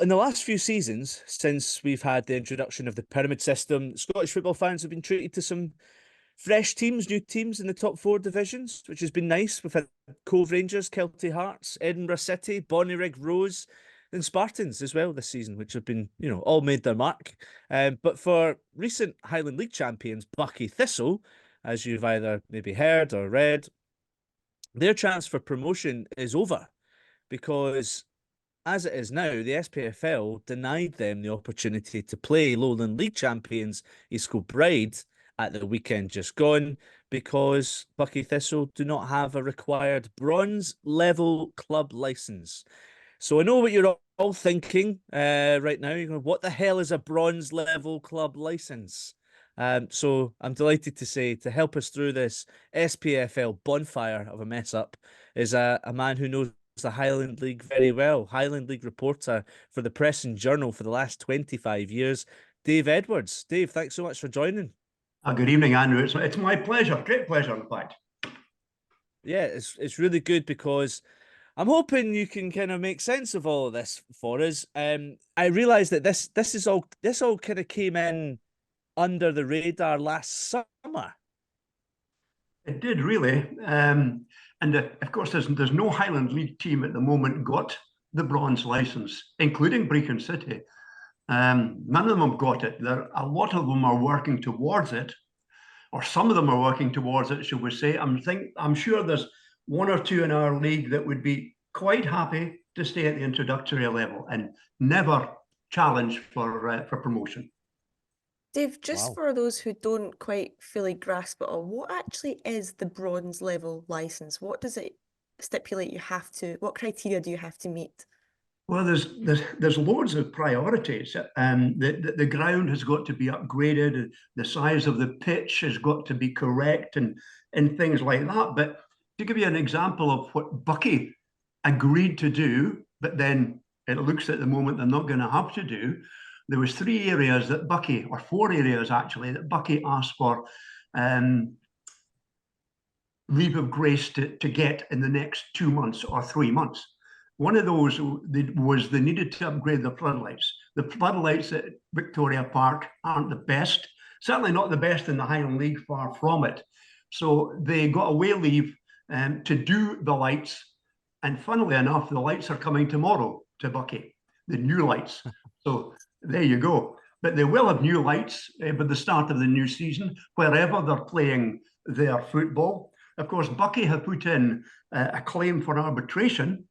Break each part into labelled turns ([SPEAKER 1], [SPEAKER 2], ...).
[SPEAKER 1] In the last few seasons, since we've had the introduction of the pyramid system, Scottish football fans have been treated to some fresh teams, new teams in the top four divisions, which has been nice. We've had Cove Rangers, Kelty Hearts, Edinburgh City, Bonnyrigg Rose, and Spartans as well this season, which have been, all made their mark. But for recent Highland League champions, Buckie Thistle, as you've either maybe heard or read, their chance for promotion is over because as it is now, the SPFL denied them the opportunity to play Lowland League champions East Kilbride at the weekend just gone because Buckie Thistle do not have a required bronze level club licence. So I know what you're all thinking right now. You're going, what the hell is a bronze level club licence? So I'm delighted to say, to help us through this SPFL bonfire of a mess up is a man who knows the Highland League very well, Highland League reporter for the Press and Journal for the last 25 years, Dave Edwards. Dave, thanks so much for joining.
[SPEAKER 2] Good evening, Andrew. It's my pleasure, great pleasure, in fact.
[SPEAKER 1] Yeah, it's really good because I'm hoping you can kind of make sense of all of this for us. I realise that this all kind of came in under the radar last summer.
[SPEAKER 2] It did really, and of course, there's no Highland League team at the moment got the bronze licence, including Brecon City. None of them have got it. A lot of them are working towards it, or some of them are working towards it, shall we say. I'm sure there's one or two in our league that would be quite happy to stay at the introductory level and never challenge for promotion.
[SPEAKER 3] Dave, just for those who don't quite fully grasp it all, what actually is the bronze level licence? What does it stipulate you have to, what criteria do you have to meet?
[SPEAKER 2] Well, there's loads of priorities. The ground has got to be upgraded. The size of the pitch has got to be correct and things like that. But to give you an example of what Buckie agreed to do, but then it looks at the moment they're not going to have to do, there was 3 areas that Buckie, or 4 areas actually, that Buckie asked for leave of grace to get in the next 2 months or 3 months. One of those was they needed to upgrade the floodlights. The floodlights at Victoria Park aren't the best, certainly not the best in the Highland League, far from it. So they got away leave to do the lights. And funnily enough, the lights are coming tomorrow to Buckie, the new lights. So there you go. But they will have new lights by the start of the new season, wherever they're playing their football. Of course, Buckie have put in a claim for arbitration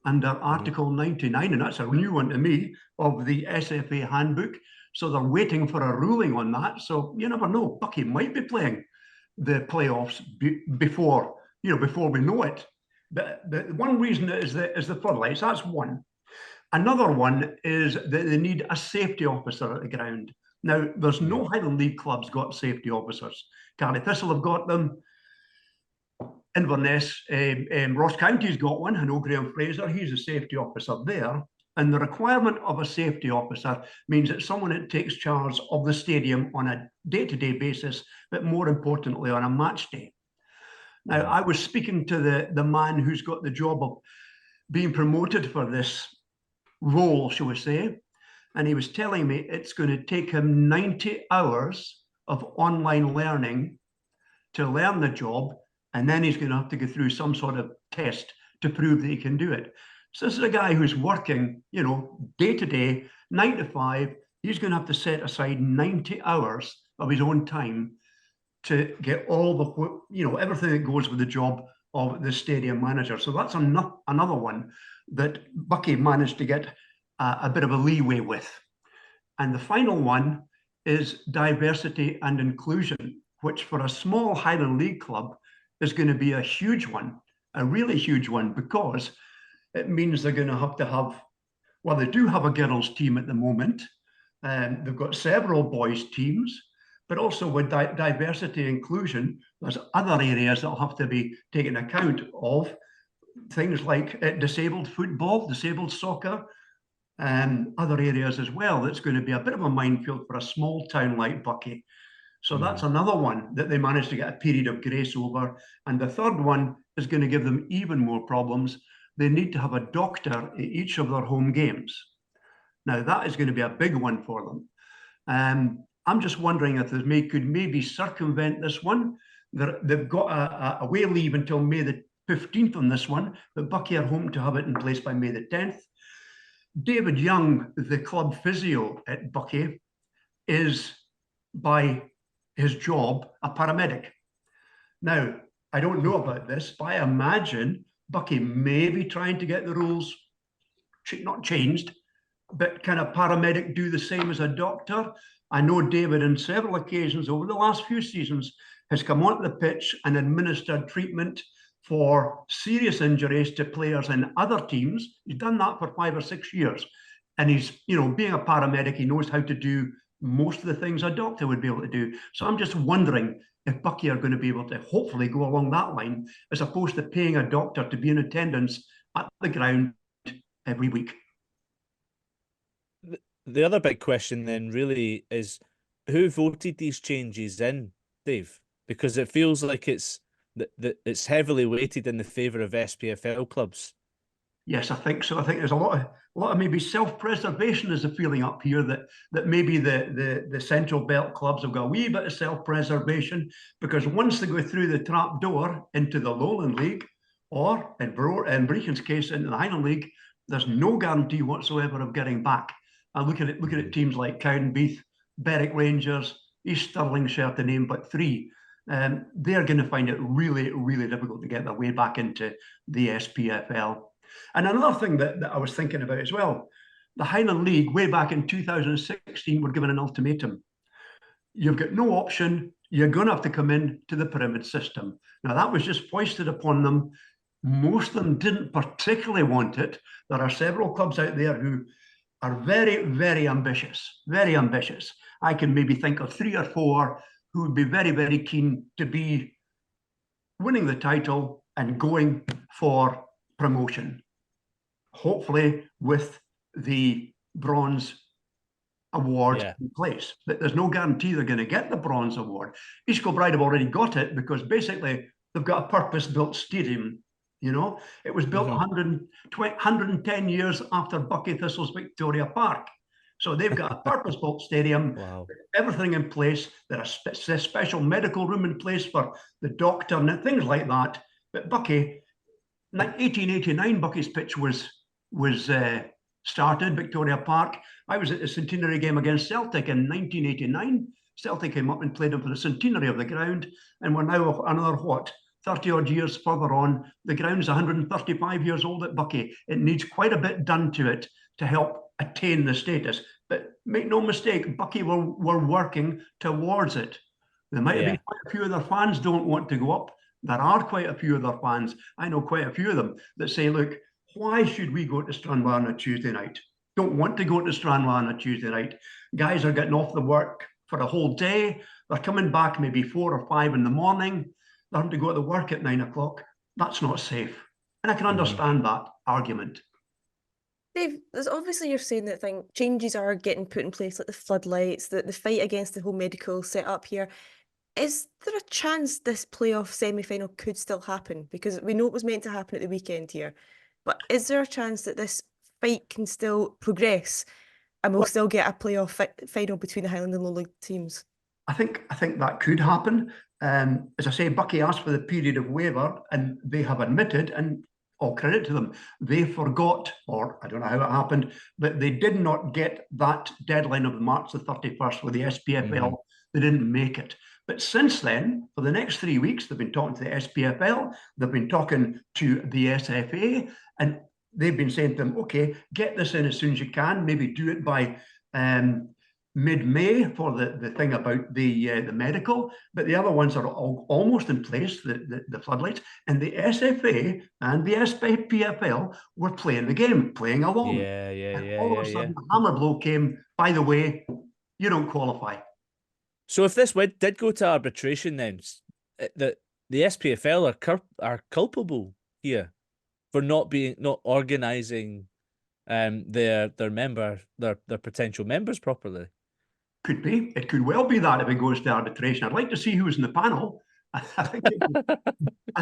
[SPEAKER 2] under Article 99, and that's a new one to me, of the SFA handbook. So they're waiting for a ruling on that. So you never know, Buckie might be playing the playoffs before we know it. But one reason is the floodlights. That's one. Another one is that they need a safety officer at the ground. Now, there's no Highland League clubs got safety officers. Kilbride Thistle have got them. Inverness, Ross County's got one. I know Graham Fraser, he's a safety officer there. And the requirement of a safety officer means it's someone that takes charge of the stadium on a day-to-day basis, but more importantly, on a match day. Now, I was speaking to the man who's got the job of being promoted for this role, shall we say, and he was telling me it's going to take him 90 hours of online learning to learn the job, and then he's going to have to go through some sort of test to prove that he can do it. So this is a guy who's working, day to day, 9 to 5. He's going to have to set aside 90 hours of his own time to get all the, everything that goes with the job of the stadium manager. So that's another one that Buckie managed to get a bit of a leeway with. And the final one is diversity and inclusion, which for a small Highland League club is going to be a huge one, a really huge one, because it means they're going to have, well, they do have a girls team at the moment, and they've got several boys teams, but also with diversity and inclusion, there's other areas that will have to be taken account of, things like disabled football, disabled soccer, and other areas as well. That's going to be a bit of a minefield for a small town like Buckie. So that's another one that they managed to get a period of grace over. And the third one is going to give them even more problems. They need to have a doctor at each of their home games. Now, that is going to be a big one for them. I'm just wondering if they could maybe circumvent this one. They've got a away leave until May the 15th on this one, but Buckie are hoping to have it in place by May the 10th. David Young, the club physio at Buckie, is by his job a paramedic. Now, I don't know about this, but I imagine Buckie may be trying to get the rules not changed, but can a paramedic do the same as a doctor? I know David on several occasions over the last few seasons has come onto the pitch and administered treatment for serious injuries to players in other teams. He's done that for 5 or 6 years. And he's, being a paramedic, he knows how to do most of the things a doctor would be able to do. So I'm just wondering if Buckie are going to be able to hopefully go along that line, as opposed to paying a doctor to be in attendance at the ground every week.
[SPEAKER 1] The other big question then really is, who voted these changes in, Dave? Because it feels like it's heavily weighted in the favour of SPFL clubs.
[SPEAKER 2] Yes, I think so. I think there's a lot of maybe self-preservation is a feeling up here that maybe the Central Belt clubs have got a wee bit of self-preservation, because once they go through the trap door into the Lowland League, or in Brechin's case into the Highland League, there's no guarantee whatsoever of getting back. And look at teams like Cowdenbeath, Berwick Rangers, East Stirlingshire, to name but 3. They're going to find it really, really difficult to get their way back into the SPFL. And another thing that I was thinking about as well, the Highland League, way back in 2016, were given an ultimatum. You've got no option. You're going to have to come in to the pyramid system. Now, that was just foisted upon them. Most of them didn't particularly want it. There are several clubs out there who are very, very ambitious, very ambitious. I can maybe think of 3 or 4 who would be very, very keen to be winning the title and going for promotion, hopefully with the bronze award in place. But there's no guarantee they're going to get the bronze award. East Kilbride have already got it, because basically they've got a purpose-built stadium. It was built 110 years after Buckie Thistle's Victoria Park. So they've got a purpose-built stadium, everything in place. There's a special medical room in place for the doctor and things like that. But Buckie, 1889, Buckie's pitch was started, Victoria Park. I was at the centenary game against Celtic in 1989. Celtic came up and played them for the centenary of the ground, and we're now another, 30 odd years further on. The ground's 135 years old at Buckie. It needs quite a bit done to it to help attain the status. But make no mistake, Buckie were working towards it. There might have been quite a few of their fans don't want to go up. There are quite a few of their fans, I know quite a few of them, that say, look, why should we go to Stranraer on a Tuesday night? Don't want to go to Stranraer on a Tuesday night. Guys are getting off the work for a whole day. They're coming back maybe 4 or 5 in the morning. They're having to go to work at 9 o'clock. That's not safe. And I can understand that argument.
[SPEAKER 3] Dave, there's obviously you're saying that changes are getting put in place, like the floodlights, the fight against the whole medical setup here. Is there a chance this playoff semi-final could still happen? Because we know it was meant to happen at the weekend here, but is there a chance that this fight can still progress and we'll still get a playoff final between the Highland and Lowland teams?
[SPEAKER 2] I think that could happen. As I say, Buckie asked for the period of waiver, and they have admitted, and all credit to them, they forgot, or I don't know how it happened, but they did not get that deadline of March the 31st with the SPFL. They didn't make it. But since then, for the next 3 weeks, they've been talking to the SPFL, they've been talking to the SFA, and they've been saying to them, okay, get this in as soon as you can, maybe do it by mid-May for the thing about the medical, but the other ones are almost in place, the floodlights, and the SFA and the SPFL were playing the game, playing along. All of a sudden, the hammer blow came, by the way, you don't qualify.
[SPEAKER 1] So if this did go to arbitration, then the SPFL are culpable here for not organising their potential members properly.
[SPEAKER 2] Could be. It could well be that if it goes to arbitration. I'd like to see who's in the panel. I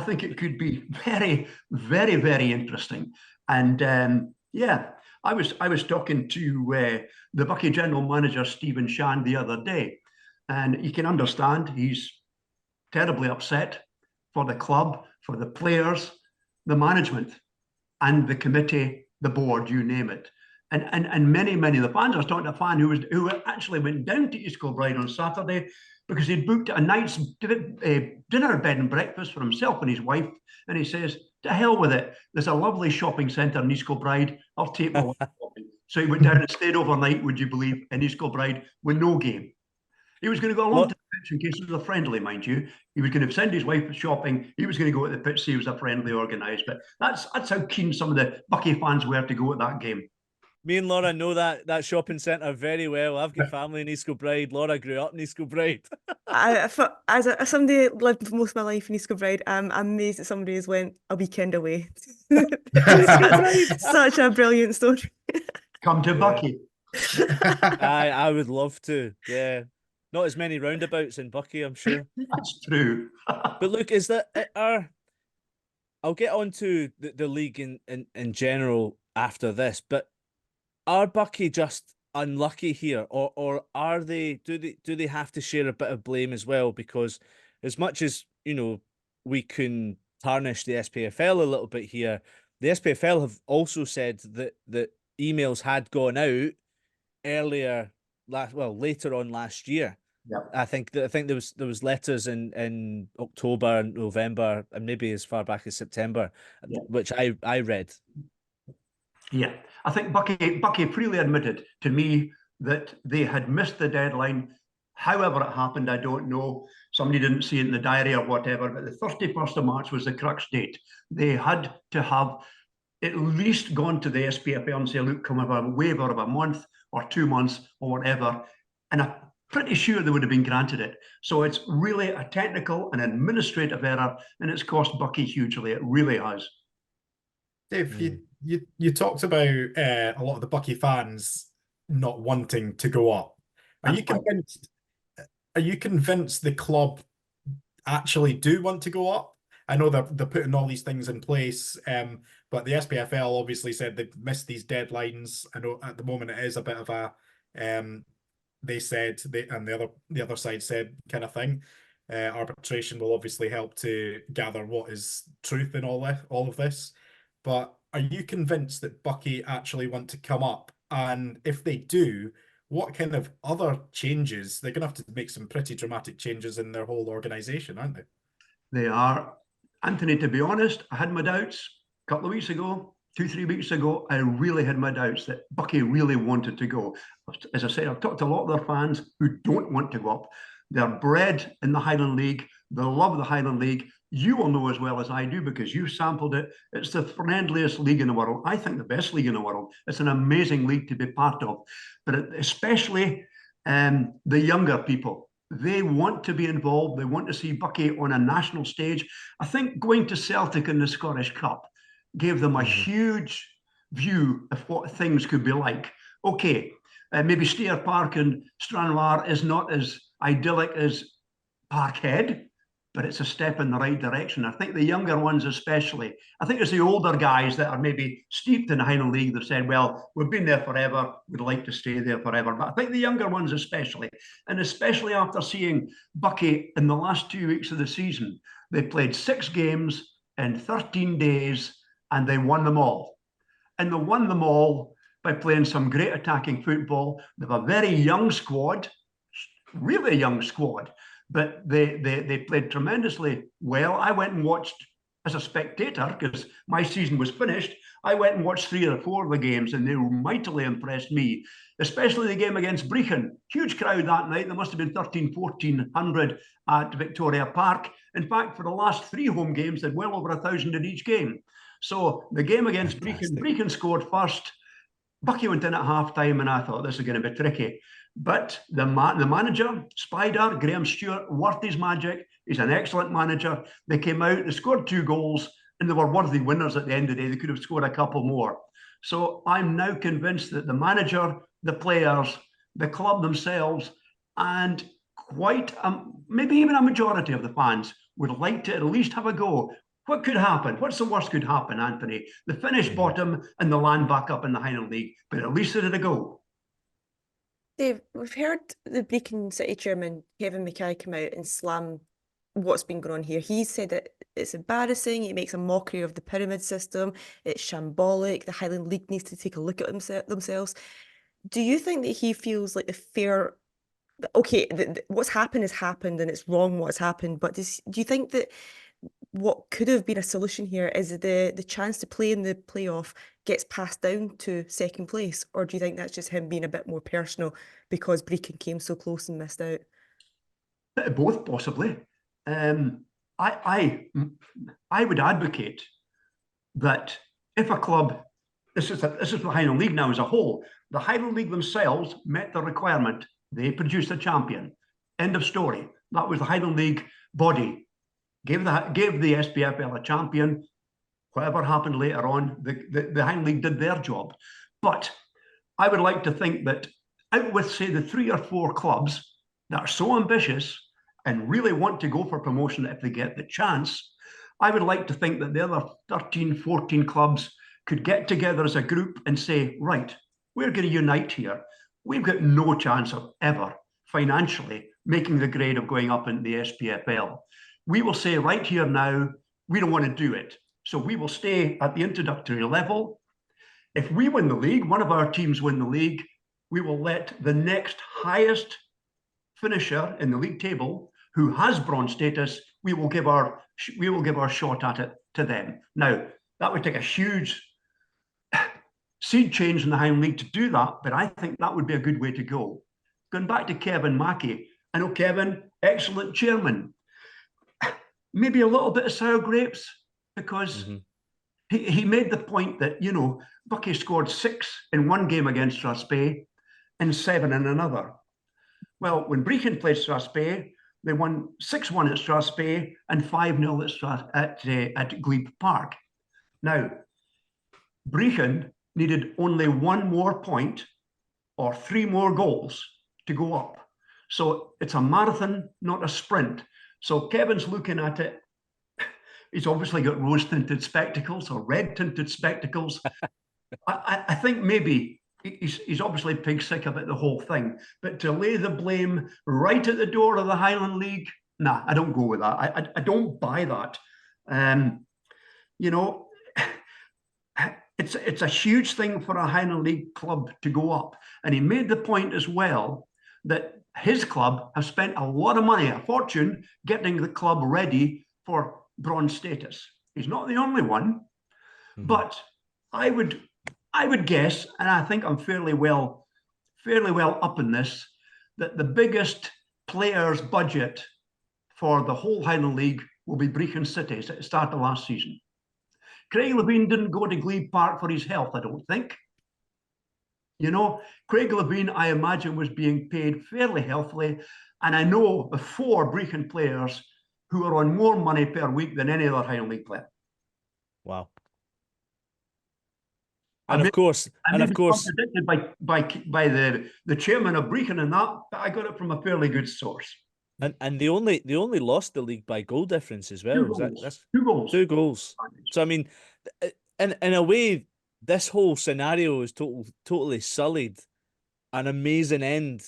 [SPEAKER 2] think it could be very, very, very interesting. And I was talking to the Buckie general manager, Stephen Shand, the other day, and you can understand he's terribly upset for the club, for the players, the management, and the committee, the board, you name it. And many of the fans. I was talking to a fan who actually went down to East Kilbride on Saturday because he'd booked a night's dinner, bed and breakfast for himself and his wife. And he says, to hell with it. There's a lovely shopping centre in East Kilbride. I'll take my wife shopping. So he went down and stayed overnight, would you believe, in East Kilbride with no game. He was going to go along to the pitch in case it was a friendly, mind you. He was going to send his wife shopping. He was going to go to the pitch, see it was a friendly organised. But that's how keen some of the Buckie fans were to go at that game.
[SPEAKER 1] Me and Laura know that shopping centre very well. I've got family in East Kilbride. Laura grew up in East Kilbride.
[SPEAKER 3] As somebody lived most of my life in East Kilbride, I'm amazed that somebody has went a weekend away. Such a brilliant story.
[SPEAKER 2] Come to Buckie.
[SPEAKER 1] I would love to. Yeah. Not as many roundabouts in Buckie, I'm sure.
[SPEAKER 2] That's true.
[SPEAKER 1] But look, is that I'll get on to the league in general after this, but are Buckie just unlucky here, or are they? Do they have to share a bit of blame as well? Because as much as we can tarnish the SPFL a little bit here, the SPFL have also said that emails had gone out later on last year.
[SPEAKER 2] Yep.
[SPEAKER 1] I think there was letters in October and November and maybe as far back as September, which I read.
[SPEAKER 2] Yeah, I think Buckie freely admitted to me that they had missed the deadline. However it happened, I don't know. Somebody didn't see it in the diary or whatever, but the 31st of March was the crux date. They had to have at least gone to the SPFL and say, look, come have a waiver of a month or 2 months or whatever. And I'm pretty sure they would have been granted it. So it's really a technical and administrative error, and it's cost Buckie hugely. It really has.
[SPEAKER 4] Dave, you talked about a lot of the Buckie fans not wanting to go up. Are you convinced the club actually do want to go up? I know they're putting all these things in place, but the SPFL obviously said they've missed these deadlines. I know at the moment it is a bit of a they said and the other side said kind of thing. Arbitration will obviously help to gather what is truth in all of this. But are you convinced that Buckie actually want to come up? And if they do, what kind of other changes? They're going to have to make some pretty dramatic changes in their whole organisation, aren't they? They
[SPEAKER 2] are. Anthony, to be honest, I had my doubts a couple of weeks ago, 2-3 weeks ago. I really had my doubts that Buckie really wanted to go. As I said, I've talked to a lot of their fans who don't want to go up. They're bred in the Highland League. They love the Highland League. You will know as well as I do because you sampled it. It's the friendliest league in the world. I think the best league in the world. It's an amazing league to be part of. But especially the younger people, they want to be involved. They want to see Buckie on a national stage. I think going to Celtic in the Scottish Cup gave them a huge view of what things could be like. Okay, maybe Steer Park and Stranraer is not as idyllic as Parkhead, but it's a step in the right direction. I think the younger ones especially, I think it's the older guys that are maybe steeped in the Highland League that said, well, we've been there forever, we'd like to stay there forever. But I think the younger ones especially, and especially after seeing Buckie in the last 2 weeks of the season, they played 6 games in 13 days and they won them all. And they won them all by playing some great attacking football. They have a very young squad, really young squad, but they played tremendously well. I went and watched as a spectator because my season was finished. I went and watched 3 or 4 of the games and they mightily impressed me, especially the game against Brechin. Huge crowd that night. There must have been 1,400 at Victoria Park. In fact, for the last 3 home games, they had well over 1,000 in each game. So the game against Brechin scored first. Buckie went in at half-time and I thought this is going to be tricky. But the manager, Spider, Graham Stewart, worth his magic. He's an excellent manager. They came out, they scored 2 goals, and they were worthy winners at the end of the day. They could have scored a couple more. So I'm now convinced that the manager, the players, the club themselves, and maybe even a majority of the fans would like to at least have a go What could happen? What's the worst could happen, Anthony? The finish bottom and the land back up in the Highland League, but at least they're at a goal.
[SPEAKER 3] Dave, we've heard the Brecon City chairman, Kevin Mackay, come out and slam what's been going on here. He said that it's embarrassing, it makes a mockery of the pyramid system, it's shambolic, the Highland League needs to take a look at themselves. Do you think that he feels like the fair... Okay, what's happened has happened and it's wrong what's happened, but do you think that what could have been a solution here is the chance to play in the playoff gets passed down to second place? Or do you think that's just him being a bit more personal because Brecon came so close and missed out?
[SPEAKER 2] Both, possibly. I would advocate that if a club, this is the Highland League now as a whole, the Highland League themselves met the requirement. They produced a champion. End of story. That was the Highland League body. Gave the SPFL a champion. Whatever happened later on, the Highland League did their job. But I would like to think that out with, say, the 3 or 4 clubs that are so ambitious and really want to go for promotion if they get the chance, I would like to think that the other 13, 14 clubs could get together as a group and say, right, we're going to unite here. We've got no chance of ever financially making the grade of going up in the SPFL. We will say right here now, we don't want to do it. So we will stay at the introductory level. If we win the league, one of our teams win the league, we will let the next highest finisher in the league table who has bronze status, we will give our shot at it to them. Now, that would take a huge seed change in the Highland League to do that, but I think that would be a good way to go. Going back to Kevin Mackey, I know Kevin, excellent chairman. Maybe a little bit of sour grapes, because he made the point that, you know, Buckie scored 6 in one game against Strathspey and 7 in another. Well, when Brecon played Strathspey, they won 6-1 at Strathspey and 5-0 at Glebe Park. Now, Brecon needed only 1 more point or 3 more goals to go up. So it's a marathon, not a sprint. So Kevin's looking at it. He's obviously got rose-tinted spectacles or red-tinted spectacles. I think maybe he's obviously pig sick about the whole thing. But to lay the blame right at the door of the Highland League, nah, I don't go with that. I don't buy that. You know, it's a huge thing for a Highland League club to go up. And he made the point as well that his club has spent a lot of money, a fortune, getting the club ready for bronze status. He's not the only one, but I would guess, and I think I'm fairly well up in this, that the biggest player's budget for the whole Highland League will be Brecon City at the start of last season. Craig Levine didn't go to Glebe Park for his health, I don't think. You know, Craig Levine, I imagine, was being paid fairly healthily. And I know of 4 Brecon players who are on more money per week than any other Highland League player.
[SPEAKER 1] Wow. And of course,
[SPEAKER 2] contradicted by the chairman of Brecon and that, but I got it from a fairly good source.
[SPEAKER 1] And they only lost the league by goal difference as well.
[SPEAKER 2] 2 goals. That's 2 goals.
[SPEAKER 1] 2 goals. So I mean, in a way, this whole scenario is totally sullied an amazing end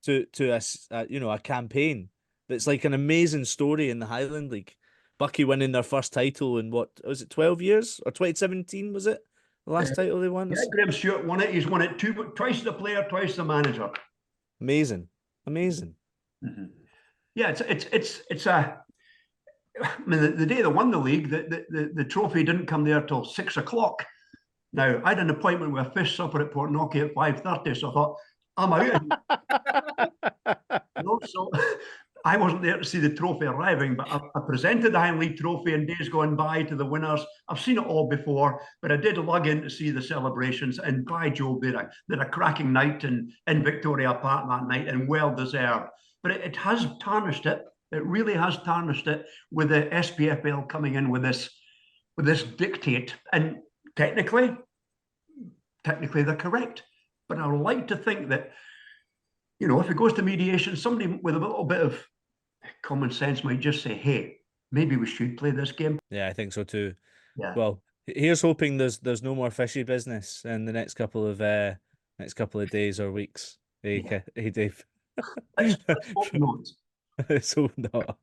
[SPEAKER 1] to a campaign that's like an amazing story in the Highland League. Buckie winning their first title in what was it, 12 years or 2017 was it? The last title they won?
[SPEAKER 2] Yeah, Graham Stewart won it. He's won it twice the player, twice the manager.
[SPEAKER 1] Amazing.
[SPEAKER 2] Yeah, it's a. I mean, the day they won the league, the trophy didn't come there till 6 o'clock. Now, I had an appointment with a fish supper at Portnocky at 5:30, so I thought, I'm out. You know, so I wasn't there to see the trophy arriving, but I presented the Highland League trophy in days gone by to the winners. I've seen it all before, but I did lug in to see the celebrations, and by Jove, they had a cracking night in Victoria Park that night, and well deserved. But it has tarnished it. It really has tarnished it with the SPFL coming in with this dictate. And technically they're correct. But I would like to think that, you know, if it goes to mediation, somebody with a little bit of common sense might just say, hey, maybe we should play this game.
[SPEAKER 1] Yeah, I think so too.
[SPEAKER 2] Yeah.
[SPEAKER 1] Well, here's hoping there's no more fishy business in the next couple of days or weeks. Hey,
[SPEAKER 2] Yeah.
[SPEAKER 1] Dave.
[SPEAKER 2] Let's hope not.
[SPEAKER 1] Let's hope not.